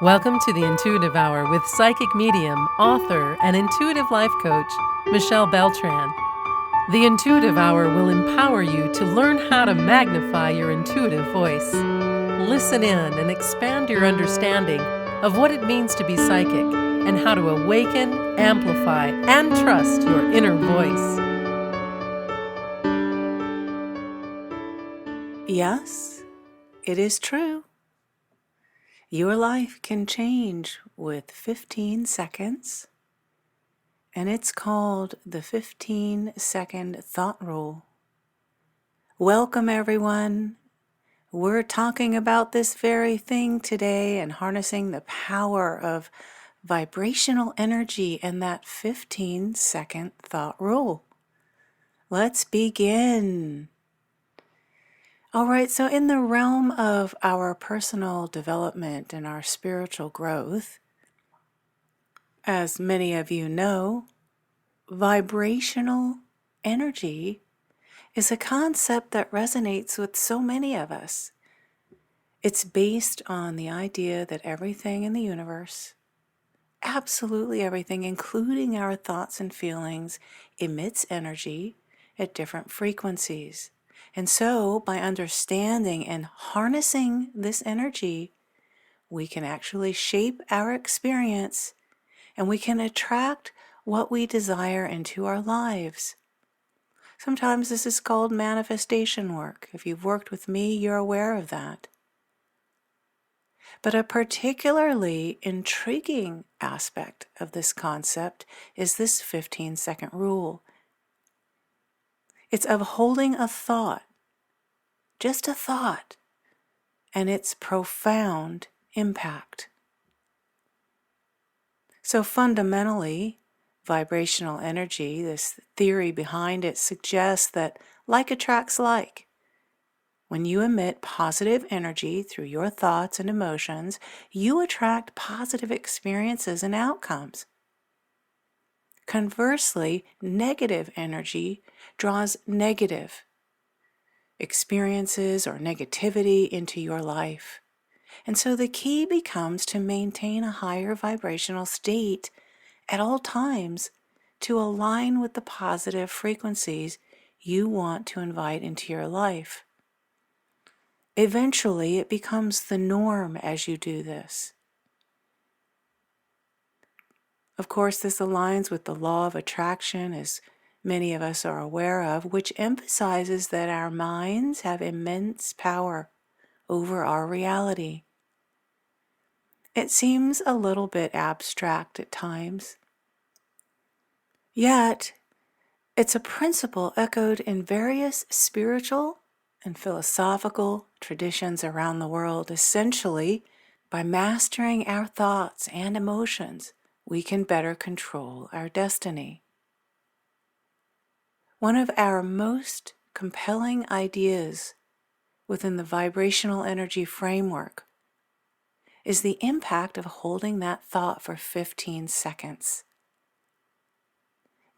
Welcome to the Intuitive Hour with psychic medium, author, and intuitive life coach, Michelle Beltran. The Intuitive Hour will empower you to learn how to magnify your intuitive voice. Listen in and expand your understanding of what it means to be psychic and how to awaken, amplify, and trust your inner voice. Yes, it is true. Your life can change with 15 seconds, and it's called the 15-second thought rule. Welcome, everyone. We're talking about this very thing today and harnessing the power of vibrational energy and that 15-second thought rule. Let's begin. All right, so in the realm of our personal development and our spiritual growth, as many of you know, vibrational energy is a concept that resonates with so many of us. It's based on the idea that everything in the universe, absolutely everything, including our thoughts and feelings, emits energy at different frequencies. And so, by understanding and harnessing this energy, we can actually shape our experience and we can attract what we desire into our lives. Sometimes this is called manifestation work. If you've worked with me, you're aware of that. But a particularly intriguing aspect of this concept is this 15-second rule. It's of holding a thought, just a thought, and its profound impact. So fundamentally, vibrational energy, this theory behind it, suggests that like attracts like. When you emit positive energy through your thoughts and emotions, you attract positive experiences and outcomes. Conversely, negative energy draws negative experiences or negativity into your life. And so the key becomes to maintain a higher vibrational state at all times to align with the positive frequencies you want to invite into your life. Eventually, it becomes the norm as you do this. Of course, this aligns with the law of attraction, as many of us are aware of, which emphasizes that our minds have immense power over our reality. It seems a little bit abstract at times, yet it's a principle echoed in various spiritual and philosophical traditions around the world. Essentially, by mastering our thoughts and emotions, we can better control our destiny. One of our most compelling ideas within the vibrational energy framework is the impact of holding that thought for 15 seconds.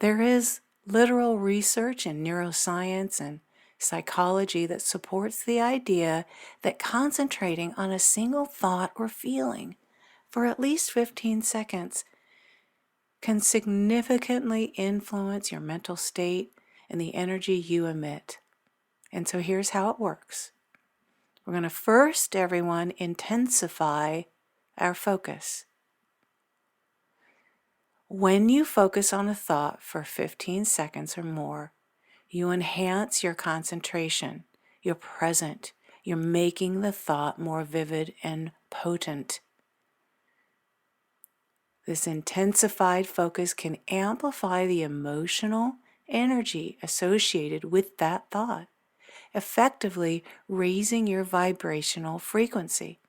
There is literal research in neuroscience and psychology that supports the idea that concentrating on a single thought or feeling for at least 15 seconds can significantly influence your mental state and the energy you emit. And so here's how it works. We're going to first, everyone, intensify our focus. When you focus on a thought for 15 seconds or more, you enhance your concentration. You're present. You're making the thought more vivid and potent. This intensified focus can amplify the emotional energy associated with that thought, effectively raising your vibrational frequency.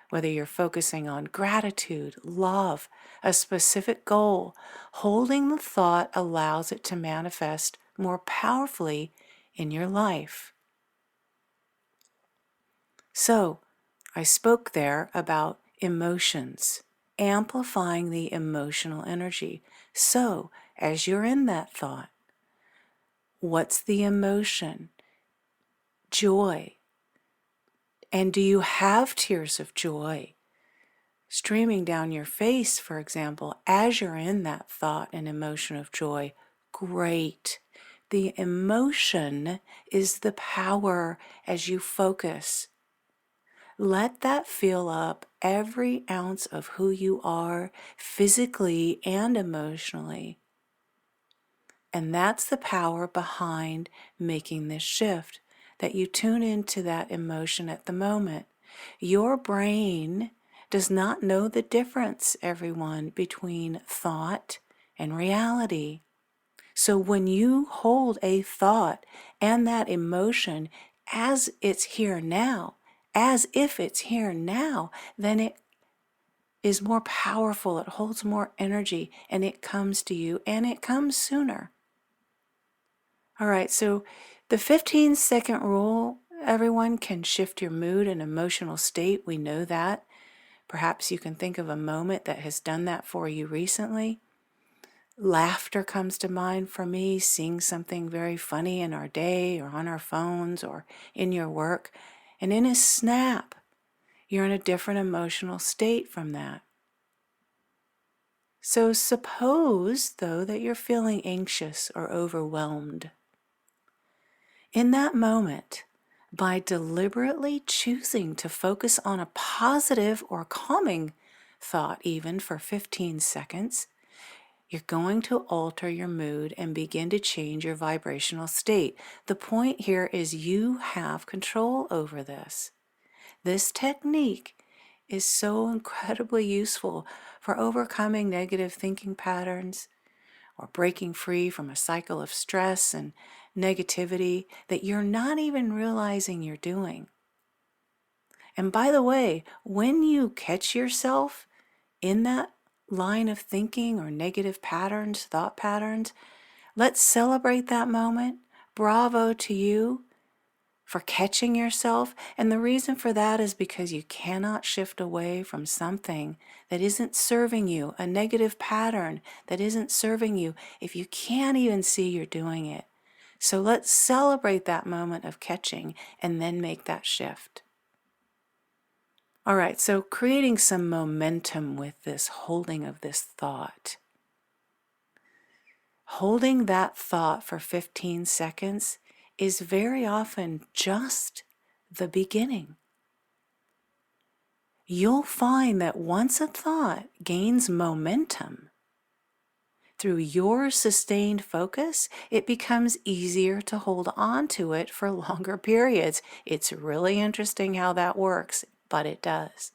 Whether you're focusing on gratitude, love, a specific goal, holding the thought allows it to manifest more powerfully in your life. So, I spoke there about emotions, amplifying the emotional energy. So, as you're in that thought, what's the emotion? Joy. And do you have tears of joy? streaming down your face, for example, as you're in that thought and emotion of joy, great. The emotion is the power as you focus. Let that fill up every ounce of who you are physically and emotionally. And that's the power behind making this shift, that you tune into that emotion at the moment. Your brain does not know the difference, everyone, between thought and reality. So when you hold a thought and that emotion as it's here now, as if it's here now, then it is more powerful, it holds more energy, and it comes to you, and it comes sooner. All right, so the 15-second rule, everyone, can shift your mood and emotional state. We know that. Perhaps you can think of a moment that has done that for you recently. Laughter comes to mind for me, seeing something very funny in our day or on our phones or in your work. And in a snap, you're in a different emotional state from that. So suppose, though, that you're feeling anxious or overwhelmed. In that moment, by deliberately choosing to focus on a positive or calming thought, even for 15 seconds, you're going to alter your mood and begin to change your vibrational state. The point here is you have control over this. This technique is so incredibly useful for overcoming negative thinking patterns or breaking free from a cycle of stress and negativity that you're not even realizing you're doing. And by the way, when you catch yourself in that line of thinking or negative patterns, thought patterns, let's celebrate that moment. Bravo to you for catching yourself. And the reason for that is because you cannot shift away from something that isn't serving you, a negative pattern that isn't serving you, if you can't even see you're doing it. So let's celebrate that moment of catching and then make that shift. All right, so creating some momentum with this holding of this thought. Holding that thought for 15 seconds is very often just the beginning. You'll find that once a thought gains momentum, through your sustained focus, it becomes easier to hold on to it for longer periods. It's really interesting how that works, but it does.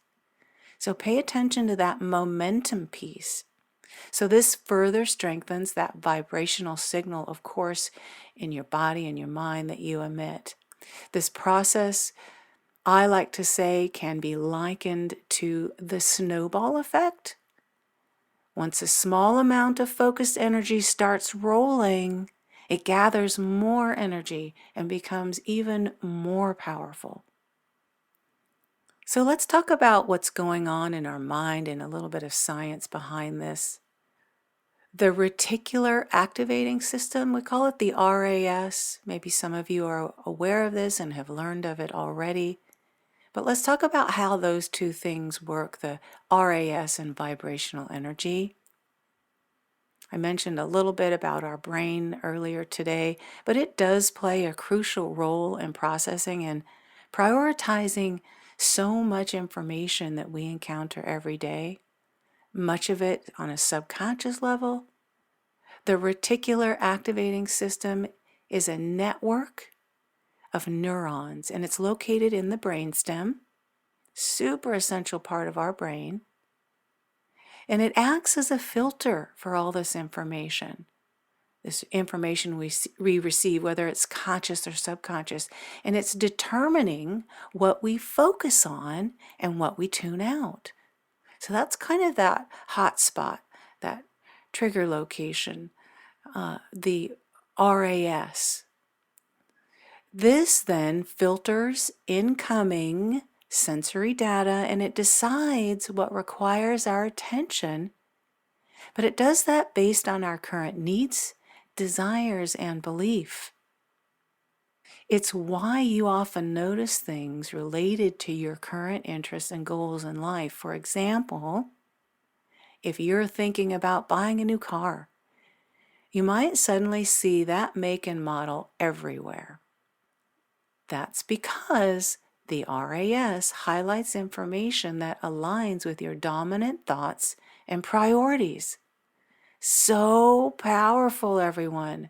So pay attention to that momentum piece. So this further strengthens that vibrational signal, of course, in your body and your mind that you emit. This process, I like to say, can be likened to the snowball effect. Once a small amount of focused energy starts rolling, it gathers more energy and becomes even more powerful. So let's talk about what's going on in our mind and a little bit of science behind this. The Reticular Activating System, we call it the RAS. Maybe some of you are aware of this and have learned of it already. But let's talk about how those two things work, the RAS and vibrational energy. I mentioned a little bit about our brain earlier today, but it does play a crucial role in processing and prioritizing so much information that we encounter every day, much of it on a subconscious level. The reticular activating system is a network of neurons, and it's located in the brainstem, super essential part of our brain. And it acts as a filter for all this information we receive, whether it's conscious or subconscious. And it's determining what we focus on and what we tune out. So that's kind of that hot spot, that trigger location, the RAS. This then filters incoming sensory data and it decides what requires our attention, but it does that based on our current needs, desires, and belief. It's why you often notice things related to your current interests and goals in life. For example, if you're thinking about buying a new car, you might suddenly see that make and model everywhere. That's because the RAS highlights information that aligns with your dominant thoughts and priorities. So powerful, everyone.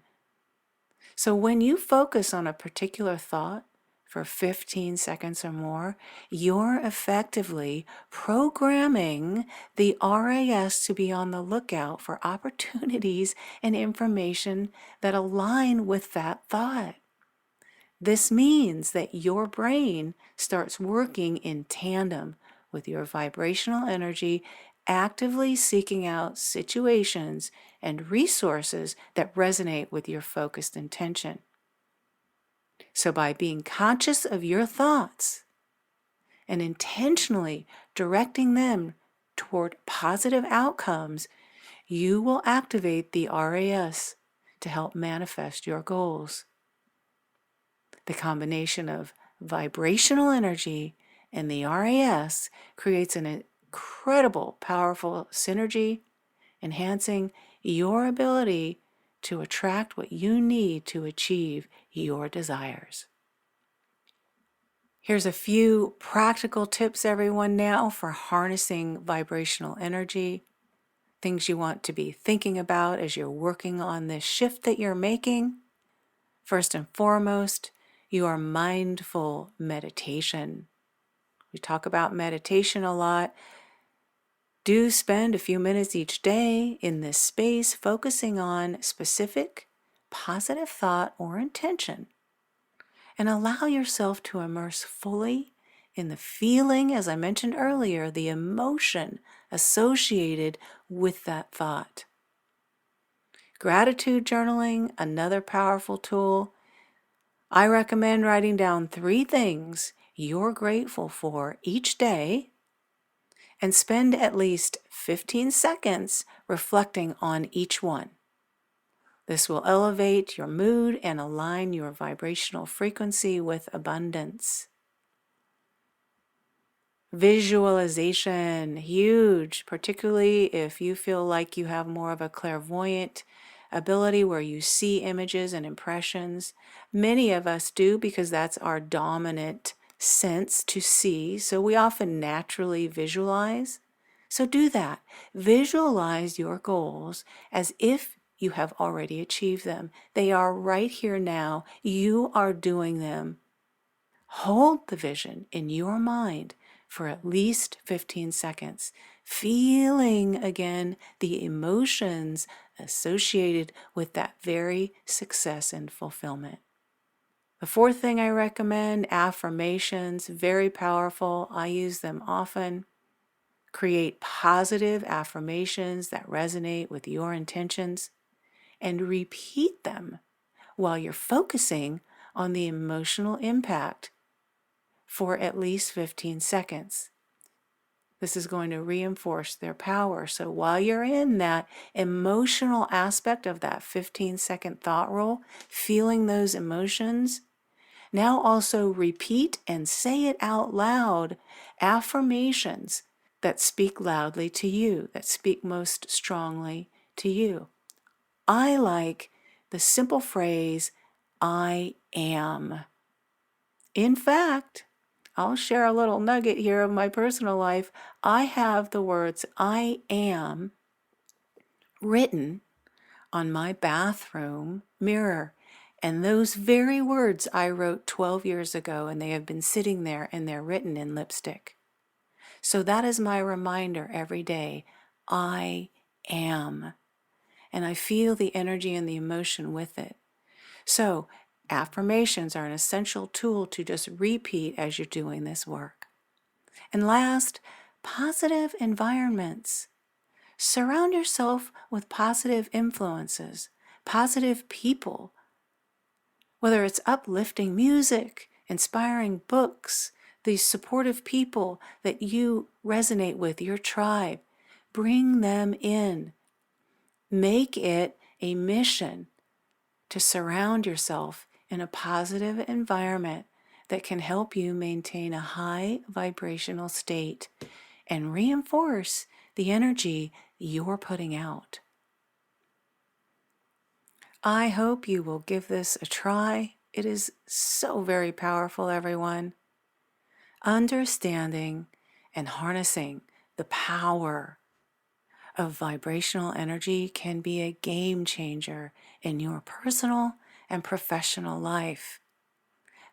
So when you focus on a particular thought for 15 seconds or more, you're effectively programming the RAS to be on the lookout for opportunities and information that align with that thought. This means that your brain starts working in tandem with your vibrational energy, actively seeking out situations and resources that resonate with your focused intention. So, by being conscious of your thoughts and intentionally directing them toward positive outcomes, you will activate the RAS to help manifest your goals. The combination of vibrational energy and the RAS creates an incredible, powerful synergy, enhancing your ability to attract what you need to achieve your desires. Here's a few practical tips, everyone, now for harnessing vibrational energy. Things you want to be thinking about as you're working on this shift that you're making. First and foremost, your mindful meditation. We talk about meditation a lot. Do spend a few minutes each day in this space focusing on specific positive thought or intention, and allow yourself to immerse fully in the feeling, as I mentioned earlier, the emotion associated with that thought. Gratitude journaling, another powerful tool. I recommend writing down 3 things you're grateful for each day and spend at least 15 seconds reflecting on each one. This will elevate your mood and align your vibrational frequency with abundance. Visualization, huge, particularly if you feel like you have more of a clairvoyant ability where you see images and impressions. Many of us do because that's our dominant sense to see, so we often naturally visualize. So do that. Visualize your goals as if you have already achieved them. They are right here now. You are doing them. Hold the vision in your mind for at least 15 seconds, feeling again the emotions associated with that very success and fulfillment. The 4th thing I recommend, affirmations, very powerful. I use them often. Create positive affirmations that resonate with your intentions and repeat them while you're focusing on the emotional impact for at least 15 seconds. This is going to reinforce their power. So while you're in that emotional aspect of that 15-second thought roll, feeling those emotions, now also repeat and say it out loud, affirmations that speak loudly to you, that speak most strongly to you. I like the simple phrase, I am. In fact, I'll share a little nugget here of my personal life. I have the words I am written on my bathroom mirror. And those very words I wrote 12 years ago, and they have been sitting there and they're written in lipstick. So that is my reminder every day. I am. And I feel the energy and the emotion with it. So affirmations are an essential tool to just repeat as you're doing this work. And last, positive environments. Surround yourself with positive influences, positive people, whether it's uplifting music, inspiring books, these supportive people that you resonate with, your tribe. Bring them in. Make it a mission to surround yourself in a positive environment that can help you maintain a high vibrational state and reinforce the energy you're putting out. I hope you will give this a try. It is so very powerful, everyone. Understanding and harnessing the power of vibrational energy can be a game changer in your personal and professional life.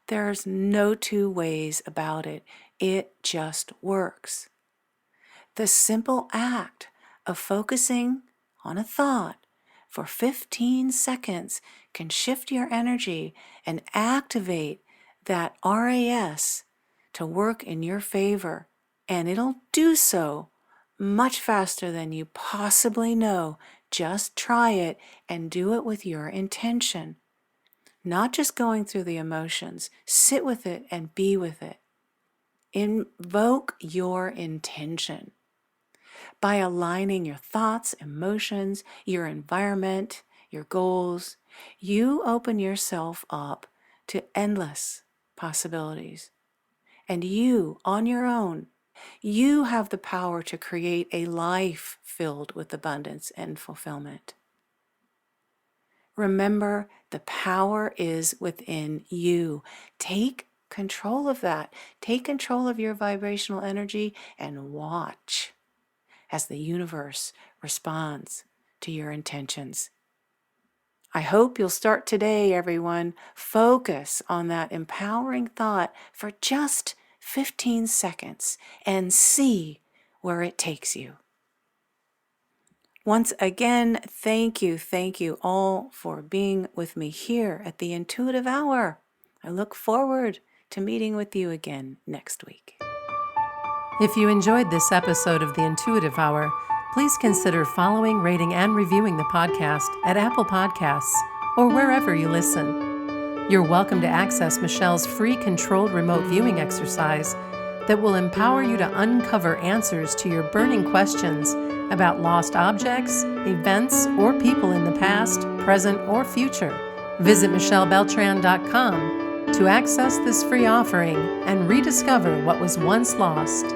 There's no two ways about it. It just works. The simple act of focusing on a thought for 15 seconds can shift your energy and activate that RAS to work in your favor, and it'll do so much faster than you possibly know. Just try it and do it with your intention. Not just going through the emotions. Sit with it and be with it. Invoke your intention. By aligning your thoughts, emotions, your environment, your goals, you open yourself up to endless possibilities. And you, on your own, you have the power to create a life filled with abundance and fulfillment. Remember, the power is within you. Take control of that. Take control of your vibrational energy and watch as the universe responds to your intentions. I hope you'll start today, everyone. Focus on that empowering thought for just 15 seconds and see where it takes you. Once again, thank you all for being with me here at the Intuitive Hour. I look forward to meeting with you again next week. If you enjoyed this episode of the Intuitive Hour, please consider following, rating, and reviewing the podcast at Apple Podcasts or wherever you listen. You're welcome to access Michelle's free controlled remote viewing exercise that will empower you to uncover answers to your burning questions about lost objects, events, or people in the past, present, or future. Visit michellebeltran.com to access this free offering and rediscover what was once lost.